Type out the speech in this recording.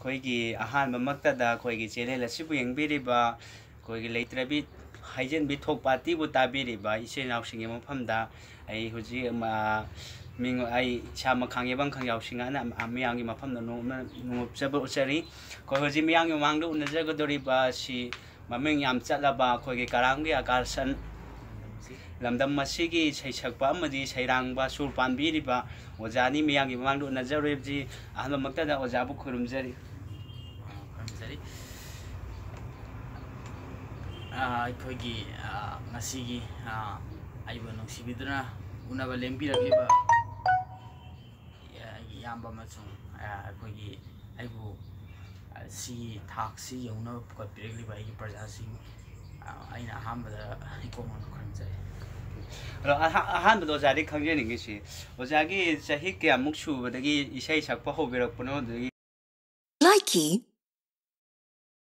ꯑꯩꯈꯣꯏꯒꯤ ꯑꯍꯥꯟꯕꯃꯛꯇꯗ ꯑꯩꯈꯣꯏꯒꯤ ꯆꯦꯅꯦꯜ ꯑꯁꯤꯕꯨ ꯌꯦꯡꯕꯤꯔꯤꯕ ꯑꯩꯈꯣꯏꯒꯤ ꯂꯩꯇ꯭ꯔꯕꯤ ꯍꯩꯖꯤꯟꯕꯤ ꯊꯣꯛꯄꯥꯇꯤꯕꯨ ꯇꯥꯕꯤꯔꯤꯕ ꯏꯆꯤꯜ ꯏꯅꯥꯎꯁꯤꯡꯒꯤ ꯃꯐꯝꯗ ꯑꯩ ꯍꯧꯖꯤꯛ ꯑꯩ ꯏꯁꯥꯃꯛ ꯈꯥꯡꯉꯦꯕꯝ ꯈꯪꯌꯥꯎꯁꯤꯡꯅ ꯃꯤꯌꯥꯝꯒꯤ ꯃꯐꯝꯗ ꯅꯣꯡꯆꯕ ꯎꯠꯆꯔꯤ ꯑꯩꯈꯣꯏ ꯍꯧꯖꯤꯛ ꯃꯤꯌꯥꯝꯒꯤ ꯃꯃꯥꯡꯗ ꯎꯅꯖꯒꯗꯧꯔꯤꯕ ꯑꯁꯤ ꯃꯃꯤꯡ ꯌꯥꯝ ꯆꯠꯂꯕ ꯑꯩꯈꯣꯏꯒꯤ ꯀꯔꯥꯡꯒꯤ ꯑꯀꯥꯁꯟ ꯂꯝꯗꯝ ꯑꯁꯤꯒꯤ ꯁꯩꯁꯛꯄ ꯑꯃꯗꯤ ꯁꯩꯔꯥꯡꯕ ꯁꯨꯔ ꯄꯥꯟꯕꯤꯔꯤꯕ ꯑꯣꯖꯥꯅꯤ ꯃꯤꯌꯥꯝꯒꯤ ꯃꯃꯥꯡꯗ ꯎꯅꯖꯔꯤꯕꯁꯤ ꯑꯍꯥꯟꯕꯃꯛꯇꯗ ꯑꯣꯖꯥꯕꯨ ꯈꯨꯔꯨꯝꯖꯔꯤ ꯑꯩꯈꯣꯏꯒꯤ ꯉꯁꯤꯒꯤ ꯑꯩꯕꯨ ꯅꯨꯡꯁꯤꯕꯤꯗꯨꯅ ꯎꯅꯕ ꯂꯦꯡꯕꯤꯔꯛꯂꯤꯕ ꯑꯩꯒꯤ ꯏꯌꯥꯝꯕ ꯑꯃꯁꯨꯡ ꯑꯩꯈꯣꯏꯒꯤ ꯑꯩꯕꯨ ꯁꯤꯒꯤ ꯊꯥꯛꯁꯤ ꯌꯧꯅꯕ ꯄꯨꯈꯠꯄꯤꯔꯛꯂꯤꯕ ꯑꯩꯒꯤ ꯄ꯭ꯔꯖꯥꯁꯤꯡ ꯑꯩꯅ ꯑꯍꯥꯟꯕꯗ ꯏꯀꯣꯛꯃꯛꯅ ꯈꯨꯔꯨꯝꯖꯔꯤ ꯑꯗꯣ ꯑꯍꯥꯟꯕꯗ ꯑꯣꯖꯥꯗꯤ ꯈꯪꯖꯅꯤꯡꯉꯤꯁꯤ ꯑꯣꯖꯥꯒꯤ ꯆꯍꯤ ꯀꯌꯥꯃꯨꯛ ꯁꯨꯕꯗꯒꯤ ꯏꯁꯩ ꯁꯛꯄ ꯍꯧꯕꯤꯔꯛꯄꯅꯣ ꯑꯗꯒꯤ Likey